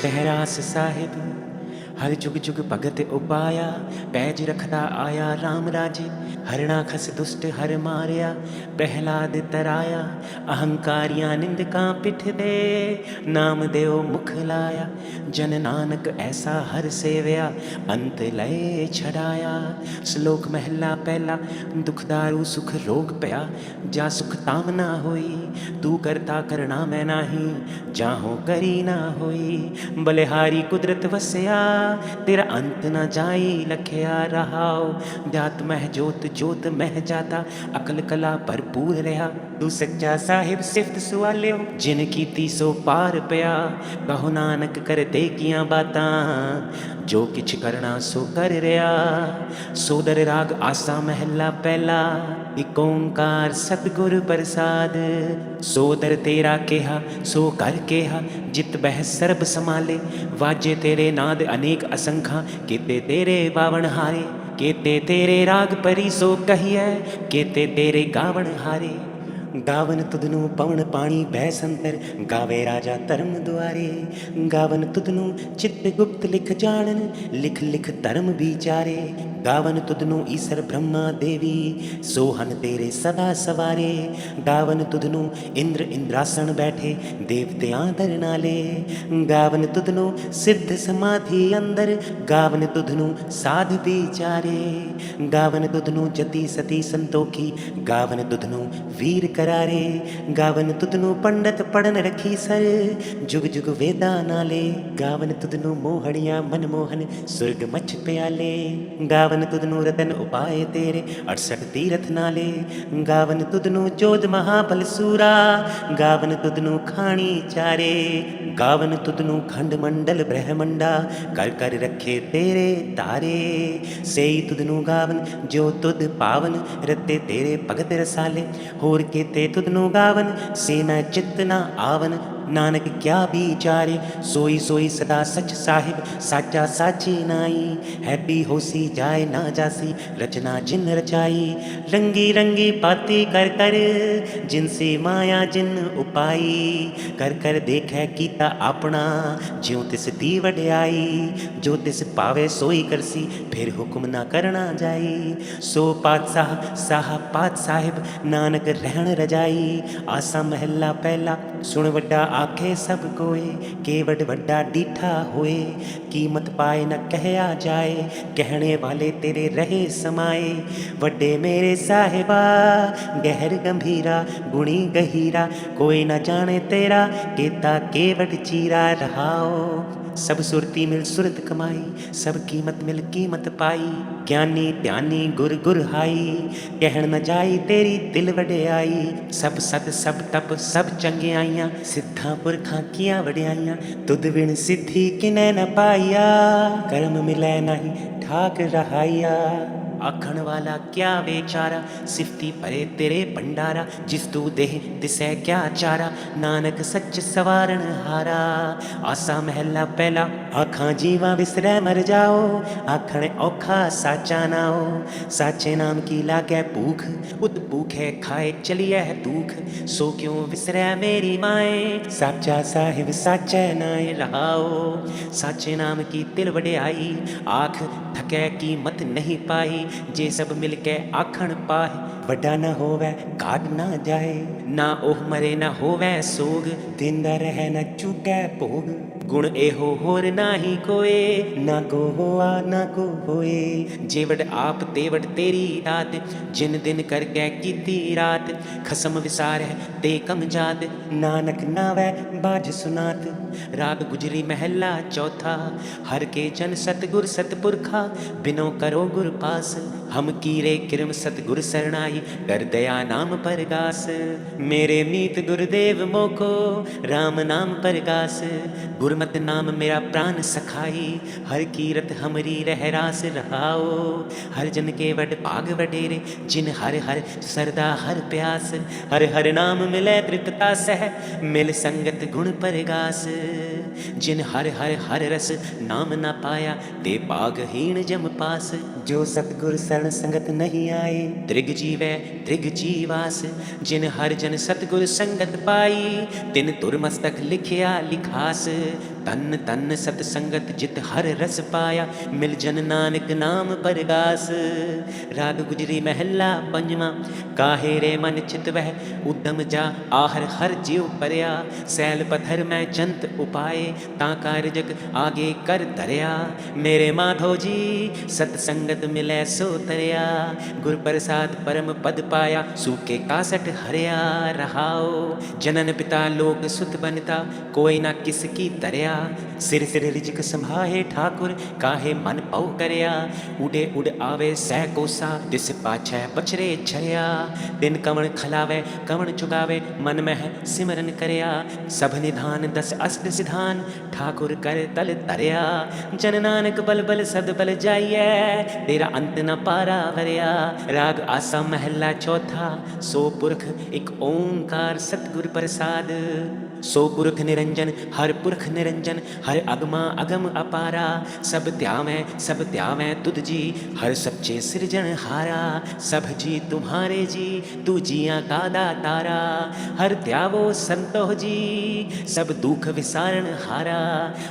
रहरास साहिब हर जुग जुग भगत उपाया, पैज रखदा आया राम राजे। हरना खस दुष्ट हर मारिया, प्रहलाद तराया। अहंकारियां निंदकां पिठ दे, नाम देओ मुख लाया। जन नानक ऐसा हर सेवया, अंत लय छड़ाया। श्लोक महला पहला। दुखदारू सुख रोग पया, जा सुख ताम ना होई। तू करता करना मैं नाही, जाहो करी ना होई। बलिहारी कुदरत वसया, तेरा अंत न जाई लखया रहाओ। जात मह जोत जोत मह जाता, अकल कला भरपूर रहा। तू सच्चा साहिब सिफत सुआलियो, जिन कीती सो पार पया। कहो नानक कर दे कियां बातां, जो किछ करना सो कर रहा। सोदर राग आसा महला पहला, इक ओंकार सतगुर प्रसाद। सोदर तेरा केहा सो कर केहा, जित बह सरब समाले। वाजे तेरे नाद अनेक असंखा, केते तेरे बावण हारे। केते तेरे राग परी सो कहिए, केते तेरे गावण हारे। गावन तुधनु पवन पानी बह संतर, गावे राजा धर्म द्वारे। गावन तुधनु चित्त गुप्त लिख जानन, लिख लिख धर्म विचारे। गावन तुधनु ईसर ब्रह्मा देवी, सोहन तेरे सदा सवारे। गावन तुधनु इंद्र इंद्रासन बैठे, देवत्यां दर नाले। गावन तुधनु सिद्ध समाधि अंदर, गावन तुधनु साध विचारे। गावन तुधनु जति सती संतोखी, गावन तुधनु वीर करारे। गावन तुधनु पंडित पढ़न रखी सर, जुग जुग वेदा नाले। गावन तुधनु मोहड़ियां मनमोहन, सुर्ग मछ प्याले। गावन तुधनु रतन उपाय तेरे, 68 तीरथ नाले। गावन तुधनु जोध महाबल सूरा, गावन तुधनु खानी चारे। गावन तुधनु खंड मंडल ब्रह्मंडा, कर कर रखे तेरे तारे। सेई तुधनु गावन जो तुध पावन, रते तेरे भगत रसाले। होर केते तुधनु गावन, से मैं चित्त ना आवन। नानक क्या विचारे, सोई सोई सदा सच साहिब, साचा साची नाई। है भी होसी जाए ना जासी, रचना जिन रचाई। रंगी रंगी बाती कर कर, जिनसे माया जिन उपाई। कर कर देखे कीता अपना, ज्यों तिस दी वड्याई। जो तिस पावे सोई करसी, फिर हुक्म ना करना जाई। सो पातशाह साह पात साहिब, नानक रहन रजाई। आसा महला पहला। सुन वड्डा आखे सब कोय, केवट वड्डा डीठा होए। कीमत पाए न कहया जाए, कहने वाले तेरे रहे समाए। वड्डे मेरे साहिबा गहर गंभीरा, गुणी गहीरा। कोई न जाने तेरा, केता केवट चीरा रहाओ। सब सुरती मिल सुरत कमाई, सब कीमत मिल कीमत पाई। ज्ञानी ध्यानी गुर गुर हाई, कहण न जाई तेरी दिल वड्याई। सब सत सब तप सब चंगियाइयां, सिद्धां पुरखां कियां वड्याइयां। तुद बिन सिद्धि किनै न पाईया, कर्म मिलै नहीं ठाक रहाइया। आखण वाला क्या बेचारा, सिफती भरे तेरे भंडारा। जिस तू देह तिसै क्या चारा, नानक सच सवारण हारा। आसा महला पहला। आखां जीवा विसरै मर जाओ, आखण औखा साचा नाओ। साचे नाम की लागै भूख, उत भूखे खाए चलिए दुख। सो क्यों विसरै मेरी माए, साचा साहिब साचै नाए रहाओ। साचे नाम की तिल वड्याई, आख थकै कीमत नहीं पाई। जे सब मिल के आखण पाए, वड्डा न होवै घाट ना जाए। ना ओह मरे न होवै सोग, दिंदा रह न चुकै भोग। गुण एहो होर नाही कोए, ना को होआ ना को होए। जेवड आप तेवड तेरी दात, जिन दिन करके कीती रात। खसम विसारै ते कम जात, नानक नावै बाज सुनात। राग गुजरी महला चौथा। हर के जन सतगुर सतपुरखा, बिनो करो गुर पास। हम कीरे किरम सतगुर सरनाई, कर दया नाम परगास। मेरे मीत गुरुदेव मोको, राम नाम परगास। गुरमत नाम मेरा प्राण सखाई, हर कीरत हमरी रहरास रहाओ। हर जन के वड भाग वडेरे, जिन हर हर सरदा हर प्यास। हर हर नाम मिलै तृप्ता सह, मिल संगत गुण परगास। जिन हर हर हर रस नाम न पाया, ते भागहीन जम पास। जो सतगुर शरण संगत नहीं आए, त्रिग जीवै त्रिग जीवास। जिन हर जन सतगुर संगत पाई, तिन तुर मस्तक लिखिया लिखास। तन तन सतसंगत जित हर रस पाया, मिल जन नानक नाम परगास। राग गुजरी महला पंजवा, काहे रे मन चित वह उद्यम जा, आहर हर जीव परया। सैल पत्थर मैं चंत उपाय, ता कारजक आगे कर धरया। मेरे माधो जी सतसंगत मिलै सो तरया, गुर प्रसाद परम पद पाया, सूके कासठ हरया रहाओ। जनन पिता लोक सुत बनता, कोई ना किसकी तरया। सिर सिर रिजक संभाहे ठाकुर, काहे मन पौ करया। उड़े उड़ आवे सह कोसा, दिस पाछै बछरे छरया। दिन कवण खलावे कवण चुगावे, मन मह सिमरन करया। सब निधान दस अष्ट सिधान, ठाकुर कर तल तरया। जन नानक बल बल सद बल जाइए, तेरा अंत न पारा वरया। राग आसा महला चौथा, सो पुरख एक ओंकार सतगुर प्रसाद। सो पुरख निरंजन हर पुरख निरंजन, हर अगमा अगम अपारा। सब त्यावें तुद जी, हर सच्चे सृजन हारा। सब जी तुम्हारे जी, तू जिया का दातारा। हर त्यावो संतो जी, सब दुख विसारण हारा।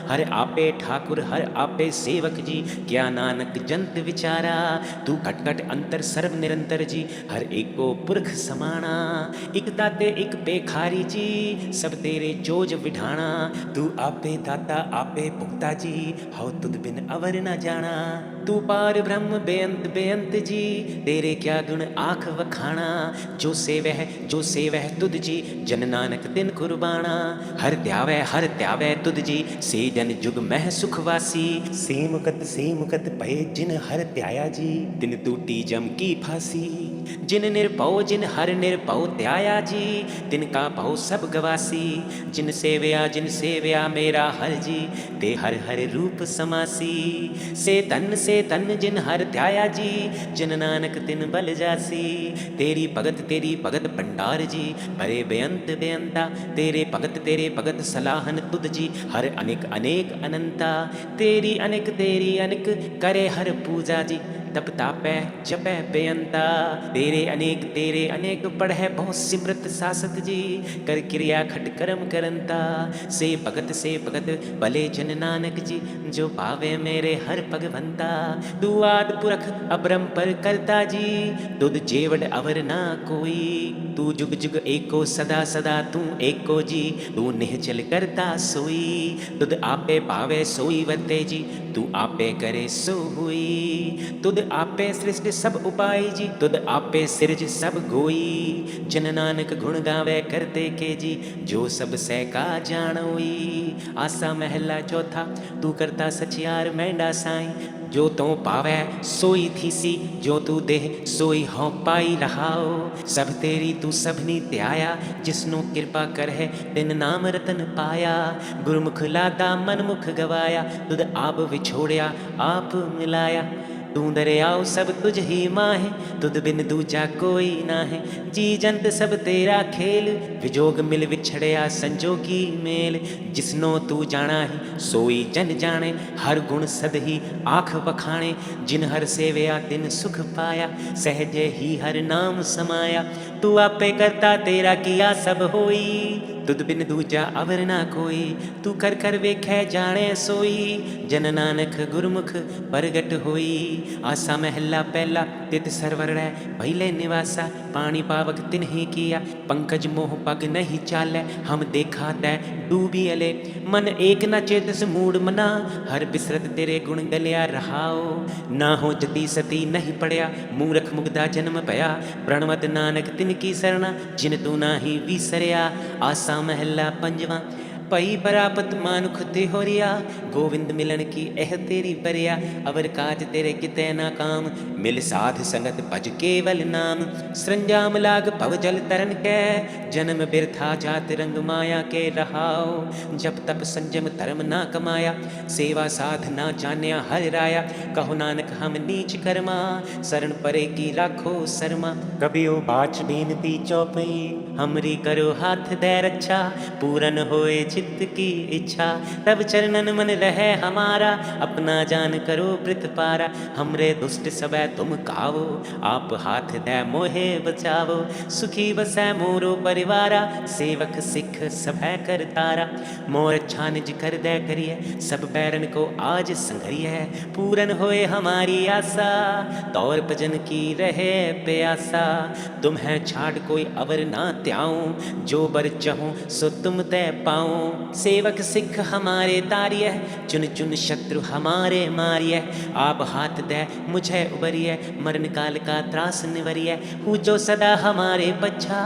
हर आपे ठाकुर हर आपे सेवक जी, क्या नानक जंत विचारा। तू घट घट अंतर सर्व निरंतर जी, हर एको पुरख समाना। इक दाते इक पेखारी जी, सब तेरे जोज विढाणा। तू आपे दाता आपे भुगता जी, हौ तुद बिन अवर न जाना। तू पार ब्रह्म बेअंत जी, तेरे क्या गुण आख वखाणा। जो सेवह तुद जी, जन नानक तिन कुर्बाना। हर त्यावै तुद जी, से जन जुग मह सुखवासी। से मुकत पए जिन हर त्याया जी, तिन टूटी जम की फांसी। जिन हर निरपौ त्याया जी, तिनका पौ सब गवासी। जिन सेवया मेरा हर जी, ते हर हर रूप समासी। से तन जिन हर त्याया जी, जिन नानक तिन बल जासी। तेरी भगत भंडार जी, बड़े बेअंता। तेरे भगत सलाहन तुद जी, हर अनेक अनंता। तेरी अनेक करे हर पूजा जी, तप तापै जपै बेअंता। तेरे अनेक पढ़ै बहु सिमरत सासत जी, कर क्रिया खट कर्म करंता। से भगत भले जन नानक जी, जो पावे मेरे हर भगवंता। तू आद पुरख अपरंपर करता जी, तुद जेवड़ अवर ना कोई। तू जुग जुग एको सदा तू एको जी, तू निहचल करता सोई। तुद आपे पावे सोई वर्ते जी, तू आपे करे सो हुई। तुद आपे सृष्टि सब उपाय जी, तुद आपे सिरज सब गोई। जन नानक गुण गावे करते के जी, जो सब सह का जानोई। आसा महला चौथा, तू करता सचियार मैंडा साईं। जो तो पावै सोई थीसी, जो तू देह सोई हों पाई रहाओ। सब तेरी तू सबनी त्याया, जिसनो कृपा कर है तिन नाम रतन पाया। गुरमुख लादा मन मुख गवाया, तुद आप विछोड़या आप मिलाया। तू दरियाओ सब तुझ ही माहे, तुद बिन दूजा कोई नाहे। जी जंत सब तेरा खेल, विजोग मिल विछड़या संजोगी मेल। जिसनो तू जाना ही सोई जन जाने, हर गुण सद ही आख बखाणे। जिन हर सेवया तिन सुख पाया, सहजे ही हर नाम समाया। तू आपे करता तेरा किया सब होई, तुद बिन दूजा अवर ना कोई। तू कर कर वेखै जाने सोई, जन नानक गुरमुख प्रगट होई। आसा महला पहला, तित सरवर पहले निवासा। पानी पावक तिन्हि किया, पंकज मोह पग नहीं चालै। हम देखा तै डूबी अले, मन एक न चेतस मूड मना। हर बिसरत तेरे गुण गलिया रहाओ, ना हो जती सती नहीं पड़या। मूरख मुगदा जन्म भया, प्रणवत नानक तिनकी सरना। जिन तू नाही विसरया। आसा महला पंजवा, पई परापत मानुख ते होरिया। गोविंद मिलन की एह तेरी बरिया, अवर काज तेरे किते ना काम। मिल साध संगत भज केवल नाम, सरंजाम लाग भव जल तरन कै। जन्म बिरथा जात रंग माया के रहाओ, जप तप संजम धर्म ना कमाया। सेवा साध ना जान्या हर राया, कहो नानक हम नीच कर्मा। शरण परे की राखो शर्मा, कबियो बाच बेनती चौपई। हमरी करो हाथ दे रक्षा, पूरन होए चित्त की इच्छा। तब चरणन मन रहे हमारा, अपना जान करो प्रित पारा। हमरे दुष्ट सबे तुम कावो, आप हाथ दे मोहे बचावो। सुखी बसै मोरो परिवारा, सेवक सिख सभै कर तारा। मोर अच्छा निज कर दे करिए, सब बैरन को आज संघरिए। पूरन होए हमारी आशा, तौर भजन की रहे प्यासा। तुम्हें छाड़ कोई अवर ना त्याऊं, जो बर चाहूं सो तुम तय पाऊं। सेवक सिख हमारे तारिय, चुन चुन शत्रु हमारे मारिय। आप हाथ दे मुझे उबरिय, मरण काल का त्रास निवरिय। हूँ जो सदा हमारे पच्छा,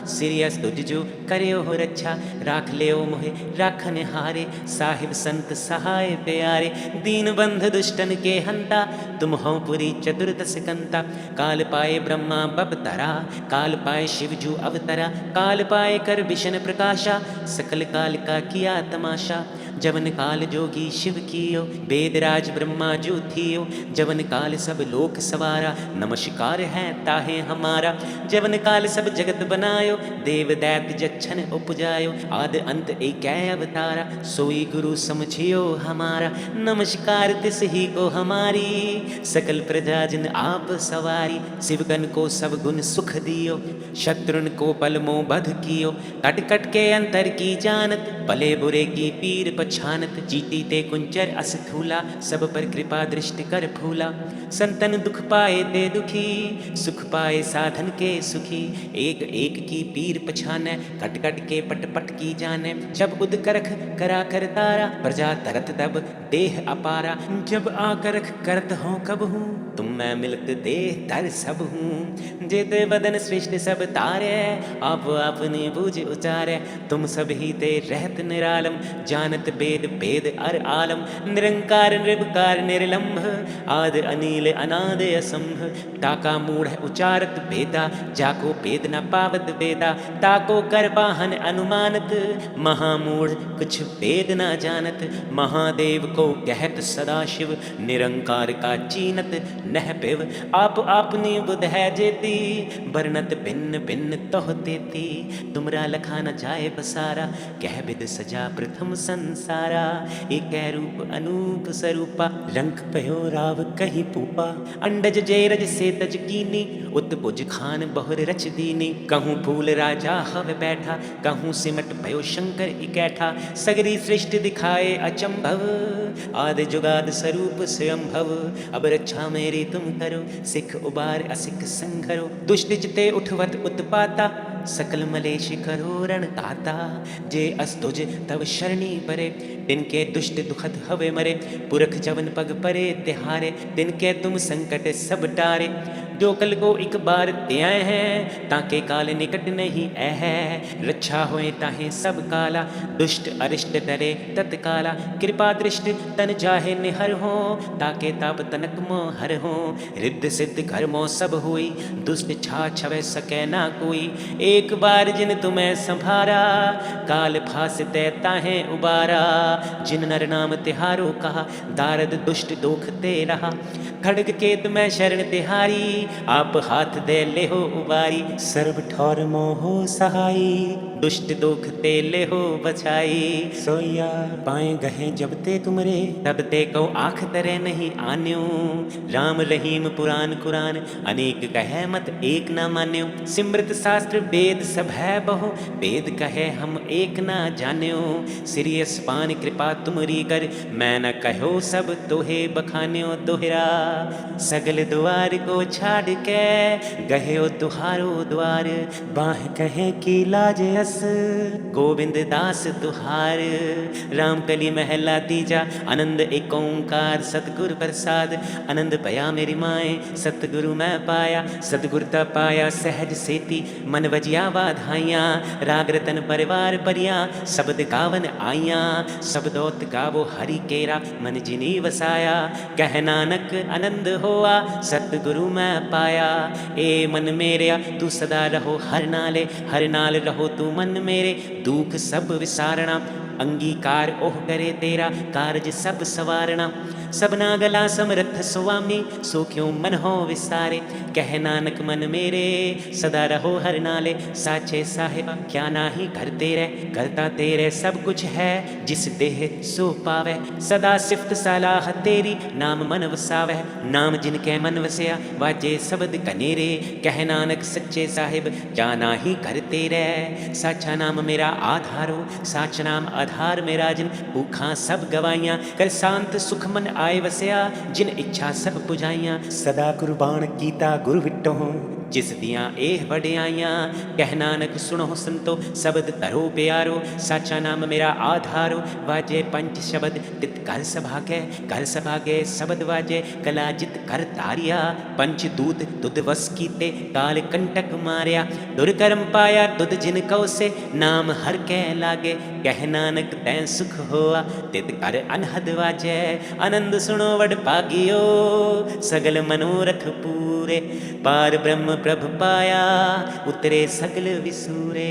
सिरियस तुझ जो करियो हो रक्षा। राख लियो मोहे राखन हारे, साहिब संत सहाय प्यारे। दीन बंधु दुष्टन के हंता, तुम हो पुरी चतुर्दश कंता। काल पाए ब्रह्मा बपतरा, काल पाए शिवजू अवतरा। काल पाए कर विष्णु प्रकाशा, सकल काल का किया तमाशा। जवन काल जोगी शिव कियो, वेदराज ब्रह्मा जो थियो। जवन काल सब लोक सवारा, नमस्कार है ताहे हमारा। जवन काल सब जगत बनायो, देव दैत्य जक्षण उपजायो। आदि अंत एक अवतारा, सोई गुरु समझियो हमारा। नमस्कार तिस ही को हमारी, सकल प्रजा जिन आप सवारी। शिवगन को सब गुण सुख दियो, शत्रुन को पल मोह बध कियो। कट कट के अंतर की जानत, भले बुरे की पीर पछानत। जीती ते कुंचर असथूला, सब पर कृपा दृष्टि कर फूला। संतन दुख पाए ते दुखी, सुख पाए साधन के सुखी। एक एक की पीर पछाने, कट कट के पट पट की जाने। जब उद करख करा कर तारा, प्रजा तरत तब देह अपारा। जब आकरख करत हो कब हूँ, तुम मैं मिलत देह तर सब हूँ। जेते बदन सृष्टि सब तारे, आप अपनी बूझ उचारे। तुम सब ही ते रहत निरालम, जानत वेद भेद अर आलम। निरंकार निर्विकार निर्लंभ, आदि अनील अनाद असंभ। ताका मूढ़ उचारत वेदा, जाको वेद न पावत वेदा। ताको कर पाहन अनुमानत, महामूढ़ कुछ वेद न जानत। महादेव को कहत सदाशिव, निरंकार का चीनत नह पिव। आप आपनी बुध है जेती, बरनत भिन्न भिन्न तोह तेती। तुमरा लखा न जाए बसारा, कह विद सजा प्रथम संसारा। एक रूप अनूप स्वरूपा, रंग पयो राव कहीं पूपा। अंडज जेरज से तज कीनी, उत्पुज खान बहुर रच दीनी। कहूँ फूल राजा हव बैठा, कहूँ सिमट पयो शंकर इकैठा। सगरी सृष्टि दिखाए अचंभव, आदि जुगाद स्वरूप स्वयंभव। अब रक्षा मेरी तुम करो, सिख उबार असिख संघरो। दुष्ट चिते उठवत उत्पाता, सकल मलेश करो रण काता। जे अस्तुज तव शरणी परे, तिनके दुष्ट दुखद हवे मरे। पुरख जवन पग परे तिहारे, तिनके तुम संकट सब टारे। जो कल को एक बार त्याए हैं, ताके काल निकट नहीं है। रक्षा होए ताहे सब काला, दुष्ट अरिष्ट डरे तत्काला। कृपा दृष्टि तन जाहे निहर हो, ताके ताप तनक मोह हर हो। रिद्ध सिद्ध कर्मों सब हुई, दुष्ट छा छवे सके ना कोई। एक बार जिन तुम्हें संभारा, काल फास देता है उबारा। जिन नर नाम तिहारो कहा, दारद दुष्ट दोख ते रहा। खड़ग केत में शरण तिहारी, आप हाथ दे ले हो उबारी। सर्व ठौर मोहो सहाई, दुष्ट दोख ते ले हो बचाई। सोया पाए गहे जब ते तुमरे, तब ते को आँख तरे नहीं आन्यो। राम रहीम पुराण कुरान, अनेक कहे मत एक न मान्यो। सिमृत शास्त्र वेद सब है बहु, वेद कहे हम एक न जान्यो। सिरियस पान कृपा तुमरी कर, मैं न कहो सब तोहे बखान्यो दोहरा। सगल द्वार को छाड़ के, गहे तुहारो द्वार। बाह कहे की लाज अस, गोविंद दास तुहार। राम कली महला तीजा, आनंद एक ओंकार सतगुर प्रसाद। आनंद पया मेरी माए, सतगुरु मैं पाया। सतगुरता पाया सहज सेती, मन वजिया वाधाइया। राग रतन परिवार परिया, शब्द गावन आइया। शब्दोत गावो हरि केरा, मन जिनी वसाया। कह नानक आनंद होआ, सतगुरु मैं पाया। ए मन मेरेया तू सदा रहो हर नाले, हर नाल रहो तू मन मेरे। दुख सब विसारना, अंगीकार ओह करे तेरा, कारज सब सवारना। सबना गला समरथ सुआमी, सो क्यों मन हो विसारे। कह नानक मन मेरे सदा रहो हर नाले, साचे साहिबा क्या नाही घर तेरे, करता तेरे सब कुछ है जिस देह सो पावे। सदा सिफत सलाह तेरी नाम मन वसावै, नाम जिनके मन वसया वाजे शब्द कनेरे। कह नानक सच्चे साहिब क्या नाही घर तेरे, साचा नाम मेरा आधारो, साच नाम आधार मेरा जिन भूखा सब गवाइयाँ। कर शांत सुख मन आए वसया, जिन इच्छा सब पुजाइयाँ। सदा कुर्बान कीता गुरु विटो, जिस दियाँ एह वड्याइयाँ। कह नानक सुनो संतो शब्द धरो प्यारो, साचा नाम मेरा आधारो, वाजे पंच शब्द तित कर सभागे। कर सभागे शब्द वाजे कला जित कर तारिया, पंच दूत तुद वस कीते काल कंटक मारिया। दुर्कर्म पाया तुद जिन कौ से, नाम हर कै लागे। कह नानक तैं सुख होआ तित कर अनहद वाजे। आनंद सुनो वड भागियो सगल मनोरथ पूरे, पार ब्रह्म प्रभ पाया उतरे सकल विसूरे।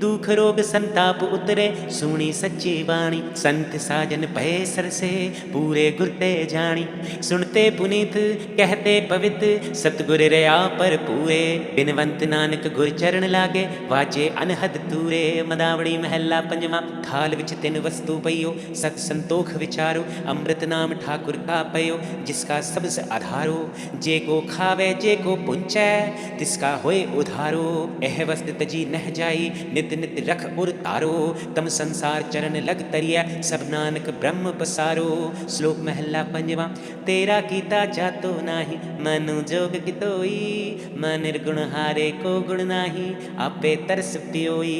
दुख रोग संताप उतरे सुनी सच्ची वाणी, संत साजन भय सरसे पूरे गुरते जानी। सुनते पुनीत कहते पवित सतगुर रया पर पूरे, बिनवंत नानक गुर चरण लागे वाजे अनहद तूरे। मदावड़ी महला पंजवा। थाल विच तिन वस्तु पइयो, सत संतोख विचारो, अमृत नाम ठाकुर का पयो, जिसका सबस आधारो। जे को खावे जे को पुंचै तिसका होए उधारो, एह वस्त तजी नह जाई नित नित रख उर तारो। तम संसार चरण लग तरिया सब नानक ब्रह्म पसारो। श्लोक महला पंजवा। तेरा कीता जातो नाही मनु जोग कितोई, मन निर्गुण हारे को गुण नाही आपे तरस पियोई।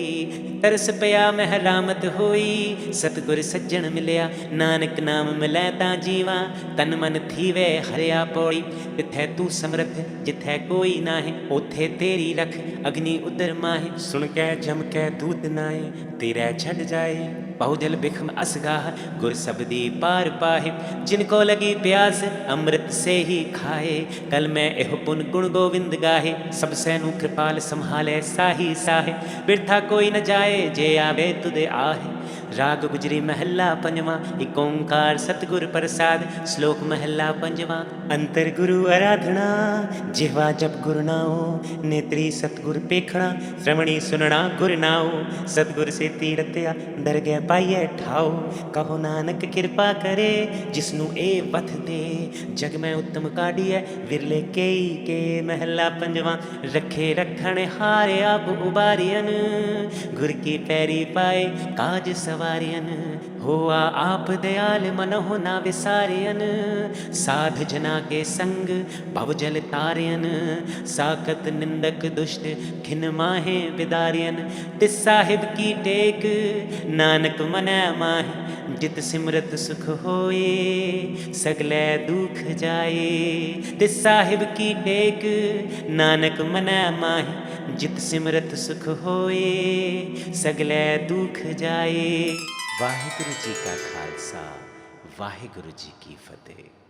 तरस पया मह रामत होई, सतगुर सज्जन मिलया, नानक नाम मिलै ता जीवा, तन मन थीवे हरिया पौड़ी। तिथै तू समर्थ जिथै कोई नाहे, ओथे तेरी रख अग्नि उदर माहे। सुन कै जम कै दूत नाए, तेरै छड़ जाए बहुजल बिखम असगाह। गुर सबदी पार पाहे, जिनको लगी प्यास अमृत से ही खाए। कल मैं एह पुन गुण गोविंद गाहे, सब सैनु कृपाल संभाले साही साहे। बिरथा कोई न जाए जे आवे तुदे आहे। राग गुजरी महला पंजवा। एक ओंकार सतगुर प्रसाद। श्लोक महला पंजवा। अंतर गुरु आराधना जिह्वा जप गुरु नाओ, नेत्री सतगुर पेखना श्रवणी सुनना गुर नाओ। सतगुर से तीरत्या डर गए पाइए ठाओ, कहो नानक कृपा करे जिसनु ए पथ दे। जग में उत्तम काढ़िए विरले केई के। महला पंजवा। रखे रखण हारे आप उबारियन, गुर की पैरी पाए काज सवारियन। होआ आप दयाल मनहो ना विसारियन, साध जना के संग भवजल तारियन। साकत निंदक दुष्ट खिन माहे बिदारियन, तिस साहिब की टेक नानक मनै माहे। जित सिमरत सुख होए सगलै दुख जाए, तिस साहिब की टेक नानक मनै माहे। जित सिमरत सुख होए सगलै दुख जाए। वाहिगुरु जी का खालसा, वाहिगुरु जी की फतेह।